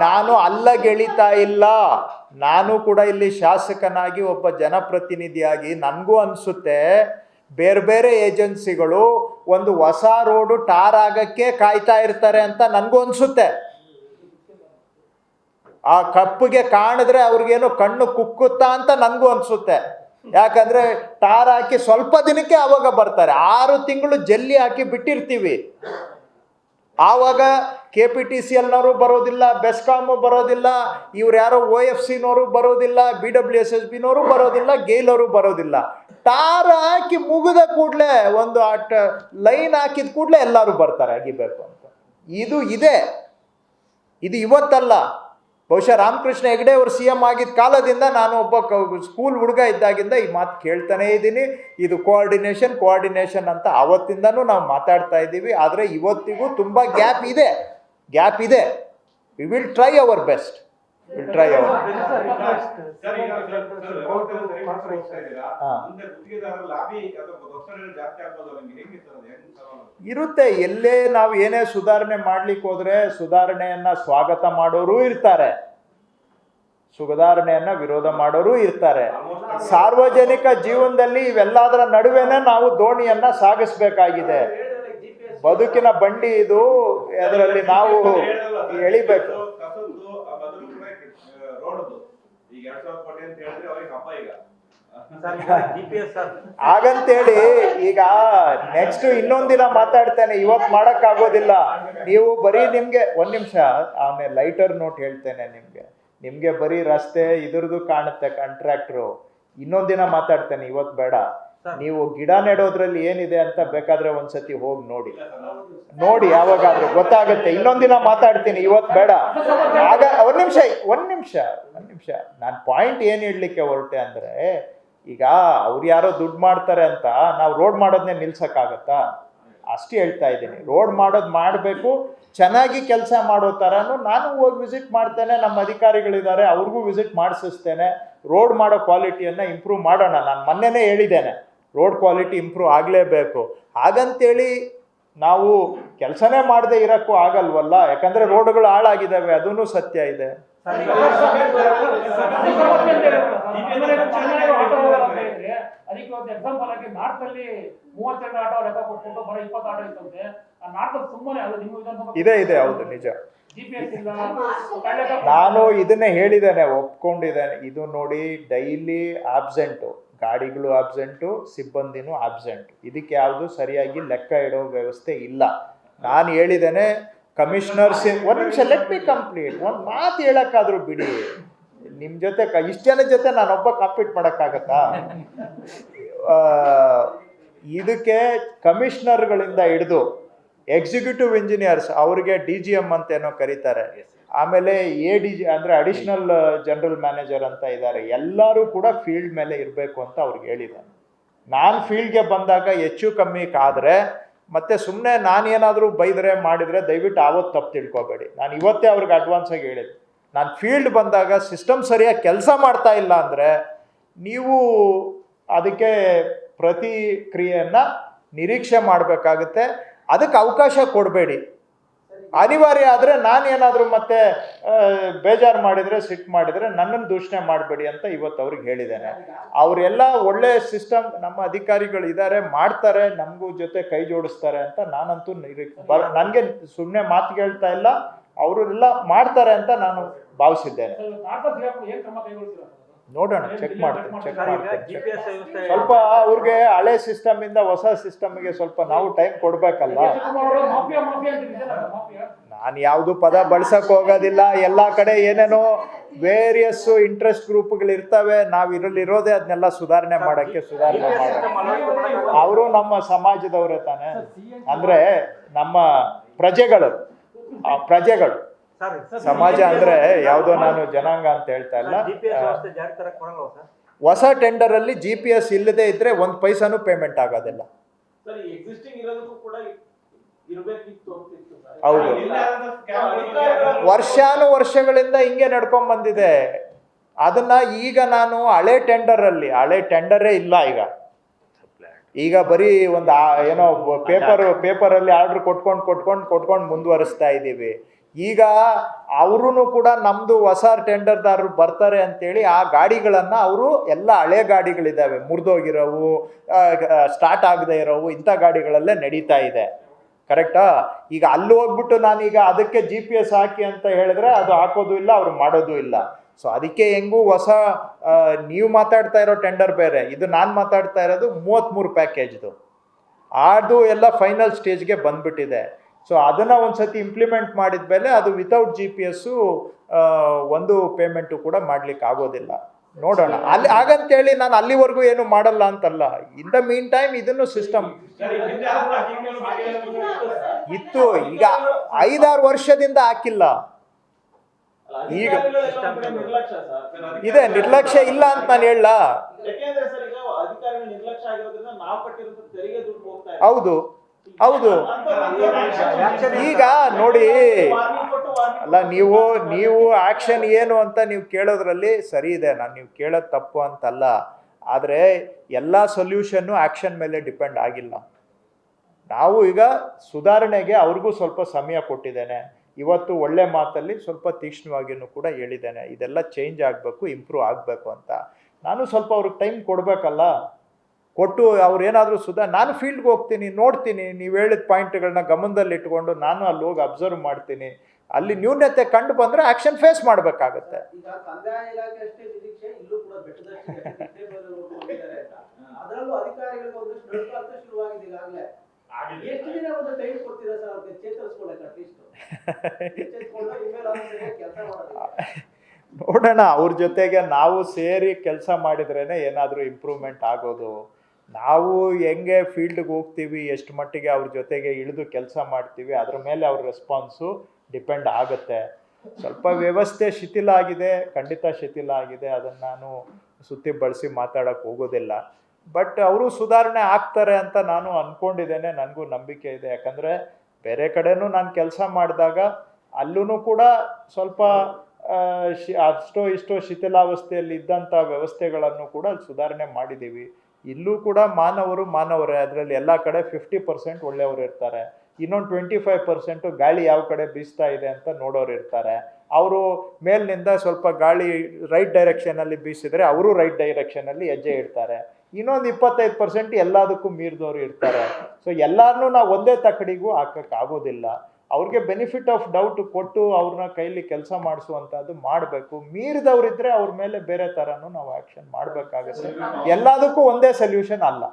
ನಾನು ಅಲ್ಲಗೆಳಿತಾ ಇಲ್ಲ. ನಾನು ಕೂಡ ಇಲ್ಲಿ ಶಾಸಕನಾಗಿ ಒಬ್ಬ ಜನಪ್ರತಿನಿಧಿಯಾಗಿ ನನಗೂ ಅನಿಸುತ್ತೆ ಬೇರೆ ಬೇರೆ ಏಜೆನ್ಸಿಗಳು ಒಂದು ಹೊಸ ರೋಡು ಟಾರ್ ಆಗಕ್ಕೆ ಕಾಯ್ತಾ ಇರ್ತಾರೆ ಅಂತ ನನಗೂ ಅನಿಸುತ್ತೆ. ಆ ಕಪ್ಪಿಗೆ ಕಾಣಿದ್ರೆ ಅವ್ರಿಗೇನೋ ಕಣ್ಣು ಕುಕ್ಕುತ್ತಾ ಅಂತ ನನಗೂ ಅನಿಸುತ್ತೆ. ಯಾಕಂದರೆ ಟಾರ್ ಹಾಕಿ ಸ್ವಲ್ಪ ದಿನಕ್ಕೆ ಆವಾಗ ಬರ್ತಾರೆ. 6 ತಿಂಗಳು ಜಲ್ಲಿ ಹಾಕಿ ಬಿಟ್ಟಿರ್ತೀವಿ. ಆವಾಗ KPTCLನವರು ಬರೋದಿಲ್ಲ, ಬೆಸ್ಕಾಮು ಬರೋದಿಲ್ಲ, ಇವ್ರು ಯಾರೋ OFCನವರು ಬರೋದಿಲ್ಲ, BWSSBನವರು ಬರೋದಿಲ್ಲ, ಗೇಲವರು ಬರೋದಿಲ್ಲ. ಟಾರ್ ಹಾಕಿ ಮುಗಿದ ಕೂಡಲೇ ಒಂದು ಲೈನ್ ಹಾಕಿದ ಕೂಡಲೇ ಎಲ್ಲರೂ ಬರ್ತಾರೆ ಅಗಿಬೇಕು ಅಂತ. ಇದು ಇವತ್ತಲ್ಲ. ಬಹುಶಃ ರಾಮಕೃಷ್ಣ ಹೆಗಡೆ ಅವರು CM ಆಗಿದ್ದ ಕಾಲದಿಂದ ನಾನು ಒಬ್ಬ ಸ್ಕೂಲ್ ಹುಡುಗ ಇದ್ದಾಗಿಂದ ಈ ಮಾತು ಕೇಳ್ತಾನೇ ಇದ್ದೀನಿ. ಇದು ಕೋಆರ್ಡಿನೇಷನ್ ಅಂತ ಆವತ್ತಿಂದನೂ ನಾವು ಮಾತಾಡ್ತಾ ಇದ್ದೀವಿ. ಆದರೆ ಇವತ್ತಿಗೂ ತುಂಬ ಗ್ಯಾಪ್ ಇದೆ. We will try our best. ಇರುತ್ತೆ. ಎಲ್ಲೇ ನಾವು ಏನೇ ಸುಧಾರಣೆ ಮಾಡ್ಲಿಕ್ಕೆ ಹೋದ್ರೆ ಸುಧಾರಣೆಯನ್ನ ಸ್ವಾಗತ ಮಾಡೋರು ಇರ್ತಾರೆ, ಸುಧಾರಣೆಯನ್ನ ವಿರೋಧ ಮಾಡೋರು ಇರ್ತಾರೆ. ಸಾರ್ವಜನಿಕ ಜೀವನದಲ್ಲಿ ಇವೆಲ್ಲದರ ನಡುವೆನೇ ನಾವು ದೋಣಿಯನ್ನ ಸಾಗಿಸ್ಬೇಕಾಗಿದೆ. ಬದುಕಿನ ಬಂಡಿ ಇದು, ಅದರಲ್ಲಿ ನಾವು ಎಳಿಬೇಕು. ಹಾಗಂತೇಳಿ ಈಗ ನೆಕ್ಸ್ಟ್ ಇನ್ನೊಂದಿನ ಮಾತಾಡ್ತೇನೆ, ಇವತ್ತು ಮಾಡಕ್ ಆಗೋದಿಲ್ಲ. ನೀವು ಬರೀ ನಿಮ್ಗೆ ಒಂದ್ ನಿಮಿಷ ಆಮೇಲೆ ಲೈಟರ್ ನೋಟ್ ಹೇಳ್ತೇನೆ. ನಿಮ್ಗೆ ಬರೀ ರಸ್ತೆ ಇದ್ರದ್ದು ಕಾಣುತ್ತೆ ಕಾಂಟ್ರಾಕ್ಟ್ರು. ಇನ್ನೊಂದಿನ ಮಾತಾಡ್ತೇನೆ, ಇವತ್ತು ಬೇಡ. ನೀವು ಗಿಡ ನೆಡೋದ್ರಲ್ಲಿ ಏನಿದೆ ಅಂತ ಬೇಕಾದ್ರೆ ಒಂದ್ಸತಿ ಹೋಗಿ ನೋಡಿ ಯಾವಾಗಾದ್ರೂ ಗೊತ್ತಾಗುತ್ತೆ. ಇನ್ನೊಂದಿನ ಮಾತಾಡ್ತೀನಿ, ಇವತ್ತು ಬೇಡ. ಆಗ ಒಂದ್ ನಿಮಿಷ ನಾನು ಪಾಯಿಂಟ್ ಏನು ಇಡ್ಲಿಕ್ಕೆ ಹೊರಟೆ ಅಂದ್ರೆ, ಈಗ ಅವ್ರು ಯಾರೋ ದುಡ್ಡು ಮಾಡ್ತಾರೆ ಅಂತ ನಾವು ರೋಡ್ ಮಾಡೋದನ್ನೇ ನಿಲ್ಸಕ್ಕಾಗತ್ತಾ? ಅಷ್ಟೇ ಹೇಳ್ತಾ ಇದ್ದೀನಿ. ರೋಡ್ ಮಾಡಬೇಕು, ಚೆನ್ನಾಗಿ ಕೆಲಸ ಮಾಡೋ ಥರನೂ ನಾನು ಹೋಗಿ ವಿಸಿಟ್ ಮಾಡ್ತೇನೆ. ನಮ್ಮ ಅಧಿಕಾರಿಗಳಿದ್ದಾರೆ, ಅವ್ರಿಗೂ ವಿಸಿಟ್ ಮಾಡಿಸ್ತೇನೆ. ರೋಡ್ ಮಾಡೋ ಕ್ವಾಲಿಟಿಯನ್ನು ಇಂಪ್ರೂವ್ ಮಾಡೋಣ. ನಾನು ಮೊನ್ನೆನೇ ಹೇಳಿದ್ದೇನೆ, ರೋಡ್ ಕ್ವಾಲಿಟಿ ಇಂಪ್ರೂವ್ ಆಗಲೇಬೇಕು. ಹಾಗಂತೇಳಿ ನಾವು ಕೆಲಸನೇ ಮಾಡದೆ ಇರೋಕ್ಕೂ ಆಗಲ್ವಲ್ಲ. ಯಾಕಂದರೆ ರೋಡ್ಗಳು ಹಾಳಾಗಿದ್ದಾವೆ, ಅದೂ ಸತ್ಯ ಇದೆ. ಇದೆ ಹೌದು, ನಿಜ. ನಾನು ಇದನ್ನೇ ಹೇಳಿದ್ದೇನೆ, ಒಪ್ಕೊಂಡಿದ್ದೇನೆ. ಇದು ನೋಡಿ, ಡೈಲಿ ಆಬ್ಸೆಂಟು, ಗಾಡಿಗಳು ಆಬ್ಸೆಂಟು, ಸಿಬ್ಬಂದಿನೂ ಆಬ್ಸೆಂಟ್. ಇದಕ್ಕೆ ಯಾವುದು ಸರಿಯಾಗಿ ಲೆಕ್ಕ ಇಡೋ ವ್ಯವಸ್ಥೆ ಇಲ್ಲ. ನಾನು ಹೇಳಿದ್ದೇನೆ ಕಮಿಷನರ್ಸ್, ಒಂದು ನಿಮಿಷ ಲೆಟ್ ಮಿ ಕಂಪ್ಲೀಟ್. ಒಂದು ಮಾತು ಹೇಳೋಕ್ಕಾದ್ರೂ ಬಿಡಿ. ನಿಮ್ಮ ಜೊತೆ ಇಷ್ಟು ಜನ ಜೊತೆ ನಾನೊಬ್ಬ ಕಾಂಪೀಟ್ ಮಾಡೋಕ್ಕಾಗತ್ತಾ? ಇದಕ್ಕೆ ಕಮಿಷನರ್ಗಳಿಂದ ಹಿಡಿದು ಎಕ್ಸಿಕ್ಯೂಟಿವ್ ಇಂಜಿನಿಯರ್ಸ್, ಅವ್ರಿಗೆ DGM ಅಂತ ಏನೋ ಕರೀತಾರೆ, ಆಮೇಲೆ ADG ಅಂದರೆ ಅಡಿಷನಲ್ ಜನರಲ್ ಮ್ಯಾನೇಜರ್ ಅಂತ ಇದ್ದಾರೆ. ಎಲ್ಲರೂ ಕೂಡ ಫೀಲ್ಡ್ ಮೇಲೆ ಇರಬೇಕು ಅಂತ ಅವ್ರಿಗೆ ಹೇಳಿದ್ದಾರೆ. ನಾನು ಫೀಲ್ಡ್ಗೆ ಬಂದಾಗ ಹೆಚ್ಚು ಕಮ್ಮಿ ಕಾದರೆ ಮತ್ತೆ ಸುಮ್ಮನೆ ನಾನೇನಾದರೂ ಬೈದರೆ ಮಾಡಿದರೆ ದಯವಿಟ್ಟು ಆವತ್ತು ತಪ್ಪು ತಿಳ್ಕೊಬೇಡಿ. ನಾನು ಇವತ್ತೇ ಅವ್ರಿಗೆ ಅಡ್ವಾನ್ಸಾಗಿ ಹೇಳಿದ್ದೆ, ನಾನು ಫೀಲ್ಡ್ ಬಂದಾಗ ಸಿಸ್ಟಮ್ ಸರಿಯಾಗಿ ಕೆಲಸ ಮಾಡ್ತಾ ಇಲ್ಲ ಅಂದರೆ ನೀವು ಅದಕ್ಕೆ ಪ್ರತಿಕ್ರಿಯೆಯನ್ನು ನಿರೀಕ್ಷೆ ಮಾಡಬೇಕಾಗುತ್ತೆ. ಅದಕ್ಕೆ ಅವಕಾಶ ಕೊಡಬೇಡಿ. ಅನಿವಾರ್ಯ ಆದರೆ ನಾನೇನಾದರೂ ಮತ್ತೆ ಬೇಜಾರು ಮಾಡಿದರೆ, ಸಿಟ್ಟು ಮಾಡಿದರೆ ನನ್ನನ್ನು ದೂಷಣೆ ಮಾಡಬೇಡಿ ಅಂತ ಇವತ್ತು ಅವ್ರಿಗೆ ಹೇಳಿದ್ದೇನೆ. ಅವರೆಲ್ಲ ಒಳ್ಳೆ ಸಿಸ್ಟಮ್, ನಮ್ಮ ಅಧಿಕಾರಿಗಳು ಇದ್ದಾರೆ, ಮಾಡ್ತಾರೆ, ನಮಗೂ ಜೊತೆ ಕೈ ಜೋಡಿಸ್ತಾರೆ ಅಂತ ನಾನಂತೂ ನನಗೆ ಸುಮ್ಮನೆ ಮಾತು ಹೇಳ್ತಾ ಇಲ್ಲ, ಅವರೆಲ್ಲ ಮಾಡ್ತಾರೆ ಅಂತ ನಾನು ಭಾವಿಸಿದ್ದೇನೆ. ನೋಡೋಣ, ಚೆಕ್ ಮಾಡ್ತೀನಿ. ಸ್ವಲ್ಪ ಅವ್ರಿಗೆ ಹಳೆ ಸಿಸ್ಟಮ್ ಇಂದ ಹೊಸ ಸಿಸ್ಟಮ್ಗೆ ಸ್ವಲ್ಪ ನಾವು ಟೈಮ್ ಕೊಡ್ಬೇಕಲ್ಲ. ನಾನು ಯಾವುದು ಪದ ಬಳಸಕ್ ಹೋಗೋದಿಲ್ಲ. ಎಲ್ಲ ಕಡೆ ಏನೇನೋ ವೇರಿಯಸ್ ಇಂಟ್ರೆಸ್ಟ್ ಗ್ರೂಪ್ಗಳು ಇರ್ತವೆ. ನಾವು ಇರೋದೇ ಅದನ್ನೆಲ್ಲ ಸುಧಾರಣೆ ಮಾಡೋಕ್ಕೆ ಅವರು ನಮ್ಮ ಸಮಾಜದವರೇ ತಾನೆ, ಅಂದ್ರೆ ನಮ್ಮ ಪ್ರಜೆಗಳು. ಸಮಾಜ ಅಂದ್ರೆ ಯಾವುದೋ ನಾನು ಜನಾಂಗ ಅಂತ ಹೇಳ್ತಾ ಇಲ್ಲ. ಹೊಸ ಟೆಂಡರ್ ಅಲ್ಲಿ GPS ಇಲ್ಲದೆ ಇದ್ರೆ 1 ಪೈಸಾನು ಪೇಮೆಂಟ್ ಆಗೋದಿಲ್ಲ. ಹೌದು, ವರ್ಷಗಳಿಂದ ಹಿಂಗೆ ನಡ್ಕೊಂಡ್ ಬಂದಿದೆ. ಅದನ್ನ ಈಗ ನಾನು ಹಳೆ ಟೆಂಡರೇ ಇಲ್ಲ. ಈಗ ಬರೀ ಒಂದು ಏನೋ ಪೇಪರಲ್ಲಿ ಆರ್ಡರ್ ಕೊಟ್ಕೊಂಡು ಮುಂದುವರಿಸ್ತಾ ಇದ್ದೀವಿ. ಈಗ ಅವರು ಕೂಡ ನಮ್ಮದು ಹೊಸ ಟೆಂಡರ್ದಾರರು ಬರ್ತಾರೆ ಅಂತೇಳಿ ಆ ಗಾಡಿಗಳನ್ನು ಅವರು ಎಲ್ಲ ಹಳೆ ಗಾಡಿಗಳಿದ್ದಾವೆ, ಮುರಿದೋಗಿರೋವು, ಸ್ಟಾರ್ಟ್ ಆಗದೆ ಇರೋವು, ಇಂಥ ಗಾಡಿಗಳಲ್ಲೇ ನಡೀತಾ ಇದೆ. ಕರೆಕ್ಟಾ? ಈಗ ಅಲ್ಲಿ ಹೋಗ್ಬಿಟ್ಟು ನಾನೀಗ ಅದಕ್ಕೆ GPS ಹಾಕಿ ಅಂತ ಹೇಳಿದ್ರೆ ಅದು ಹಾಕೋದು ಇಲ್ಲ, ಅವ್ರು ಮಾಡೋದು ಇಲ್ಲ. ಸೊ ಅದಕ್ಕೆ ಹೆಂಗೂ ಹೊಸ ನೀವು ಮಾತಾಡ್ತಾ ಇರೋ ಟೆಂಡರ್ ಬೇರೆ, ಇದು ನಾನು ಮಾತಾಡ್ತಾ ಇರೋದು 33 ಪ್ಯಾಕೇಜ್ದು, ಅದು ಎಲ್ಲ ಫೈನಲ್ ಸ್ಟೇಜ್ಗೆ ಬಂದ್ಬಿಟ್ಟಿದೆ. ಸೊ ಅದನ್ನು ಒಂದು ಸತಿ ಇಂಪ್ಲಿಮೆಂಟ್ ಮಾಡಿದ ಮೇಲೆ ಅದು ವಿತೌಟ್ GPS ಒಂದು ಪೇಮೆಂಟು ಕೂಡ ಮಾಡ್ಲಿಕ್ಕೆ ಆಗೋದಿಲ್ಲ. ನೋಡೋಣ, ಅಲ್ಲಿ ಹಾಗಂತೇಳಿ ನಾನು ಅಲ್ಲಿವರೆಗೂ ಏನು ಮಾಡಲ್ಲ ಅಂತಲ್ಲ. ಇನ್ ದ ಮೀನ್ ಟೈಮ್ ಇದನ್ನು ಸಿಸ್ಟಮ್ ಇತ್ತು, ಈಗ 5-6 ವರ್ಷದಿಂದ ಹಾಕಿಲ್ಲ. ಈಗ ಇದೆ ನಿರ್ಲಕ್ಷ್ಯ ಇಲ್ಲ ಅಂತ ನಾನು ಹೇಳ. ಹೌದು ಹೌದು, ಈಗ ನೋಡಿ, ಅಲ್ಲ ನೀವು ಆಕ್ಷನ್ ಏನು ಅಂತ ನೀವು ಕೇಳೋದ್ರಲ್ಲಿ ಸರಿ ಇದೆ, ನಾನು ನೀವು ಕೇಳೋದು ತಪ್ಪು ಅಂತಲ್ಲ. ಆದರೆ ಎಲ್ಲ ಸೊಲ್ಯೂಷನ್ನು ಆಕ್ಷನ್ ಮೇಲೆ ಡಿಪೆಂಡ್ ಆಗಿಲ್ಲ. ನಾವು ಈಗ ಸುಧಾರಣೆಗೆ ಅವ್ರಿಗೂ ಸ್ವಲ್ಪ ಸಮಯ ಕೊಟ್ಟಿದ್ದೇನೆ. ಇವತ್ತು ಒಳ್ಳೆ ಮಾತಲ್ಲಿ ಸ್ವಲ್ಪ ತೀಕ್ಷ್ಣವಾಗಿಯೂ ಕೂಡ ಹೇಳಿದ್ದೇನೆ, ಇದೆಲ್ಲ ಚೇಂಜ್ ಆಗಬೇಕು, ಇಂಪ್ರೂವ್ ಆಗಬೇಕು ಅಂತ. ನಾನು ಸ್ವಲ್ಪ ಅವ್ರಿಗೆ ಟೈಮ್ ಕೊಡಬೇಕಲ್ಲ. ಕೊಟ್ಟು ಅವ್ರು ಏನಾದರೂ ನಾನು ಫೀಲ್ಡ್ಗೆ ಹೋಗ್ತೀನಿ, ನೋಡ್ತೀನಿ, ನೀವು ಹೇಳಿದ ಪಾಯಿಂಟ್ಗಳನ್ನ ಗಮನದಲ್ಲಿ ಇಟ್ಕೊಂಡು ನಾನು ಅಲ್ಲಿ ಹೋಗಿ ಅಬ್ಸರ್ವ್ ಮಾಡ್ತೀನಿ. ಅಲ್ಲಿ ನ್ಯೂನತೆ ಕಂಡು ಬಂದರೆ ಆಕ್ಷನ್ ಫೇಸ್ ಮಾಡಬೇಕಾಗತ್ತೆ. ನೋಡೋಣ, ಅವ್ರ ಜೊತೆಗೆ ನಾವು ಸೇರಿ ಕೆಲಸ ಮಾಡಿದ್ರೇ ಏನಾದರೂ ಇಂಪ್ರೂವ್ಮೆಂಟ್ ಆಗೋದು. ನಾವು ಹೆಂಗೆ ಫೀಲ್ಡ್ಗೆ ಹೋಗ್ತೀವಿ, ಎಷ್ಟು ಮಟ್ಟಿಗೆ ಅವ್ರ ಜೊತೆಗೆ ಇಳಿದು ಕೆಲಸ ಮಾಡ್ತೀವಿ, ಅದ್ರ ಮೇಲೆ ಅವ್ರ ರೆಸ್ಪಾನ್ಸು ಡಿಪೆಂಡ್ ಆಗುತ್ತೆ. ಸ್ವಲ್ಪ ವ್ಯವಸ್ಥೆ ಶಿಥಿಲ ಆಗಿದೆ, ಖಂಡಿತ ಶಿಥಿಲ ಆಗಿದೆ, ಅದನ್ನು ನಾನು ಸುತ್ತಿ ಬಳಸಿ ಮಾತಾಡೋಕ್ಕೆ ಹೋಗೋದಿಲ್ಲ. ಬಟ್ ಅವರು ಸುಧಾರಣೆ ಆಗ್ತಾರೆ ಅಂತ ನಾನು ಅಂದ್ಕೊಂಡಿದ್ದೇನೆ, ನನಗೂ ನಂಬಿಕೆ ಇದೆ. ಯಾಕಂದರೆ ಬೇರೆ ಕಡೆನೂ ನಾನು ಕೆಲಸ ಮಾಡಿದಾಗ ಅಲ್ಲೂ ಕೂಡ ಸ್ವಲ್ಪ ಅಷ್ಟೋ ಇಷ್ಟೋ ಶಿಥಿಲಾವಸ್ಥೆಯಲ್ಲಿ ಇದ್ದಂಥ ವ್ಯವಸ್ಥೆಗಳನ್ನು ಕೂಡ ಅಲ್ಲಿ ಸುಧಾರಣೆ ಮಾಡಿದ್ದೀವಿ. ಇಲ್ಲೂ ಕೂಡ ಮಾನವರೇ, ಅದರಲ್ಲಿ ಎಲ್ಲ ಕಡೆ 50% ಒಳ್ಳೆಯವರು ಇರ್ತಾರೆ, ಇನ್ನೊಂದು 25% ಗಾಳಿ ಯಾವ ಕಡೆ ಬೀಸ್ತಾ ಇದೆ ಅಂತ ನೋಡೋರು ಇರ್ತಾರೆ. ಅವರು ಮೇಲಿನಿಂದ ಸ್ವಲ್ಪ ಗಾಳಿ ರೈಟ್ ಡೈರೆಕ್ಷನಲ್ಲಿ ಬೀಸಿದರೆ ಅವರು ರೈಟ್ ಡೈರೆಕ್ಷನಲ್ಲಿ ಹೆಜ್ಜೆ ಇಡ್ತಾರೆ. ಇನ್ನೊಂದು 25% ಎಲ್ಲದಕ್ಕೂ ಮೀರಿದವರು ಇರ್ತಾರೆ. ಸೊ ಎಲ್ಲರನ್ನೂ ನಾವು ಒಂದೇ ತಕ್ಕಡಿಗೂ ಹಾಕೋಕ್ಕಾಗೋದಿಲ್ಲ. ಅವ್ರಿಗೆ ಬೆನಿಫಿಟ್ ಆಫ್ ಡೌಟ್ ಕೊಟ್ಟು ಅವ್ರನ್ನ ಕೈಲಿ ಕೆಲಸ ಮಾಡಿಸುವಂಥದ್ದು ಮಾಡಬೇಕು. ಮೀರಿದವರಿದ್ದರೆ ಅವ್ರ ಮೇಲೆ ಬೇರೆ ಥರನೂ ನಾವು ಆ್ಯಕ್ಷನ್ ಮಾಡಬೇಕಾಗುತ್ತೆ. ಎಲ್ಲದಕ್ಕೂ ಒಂದೇ ಸೊಲ್ಯೂಷನ್ ಅಲ್ಲ.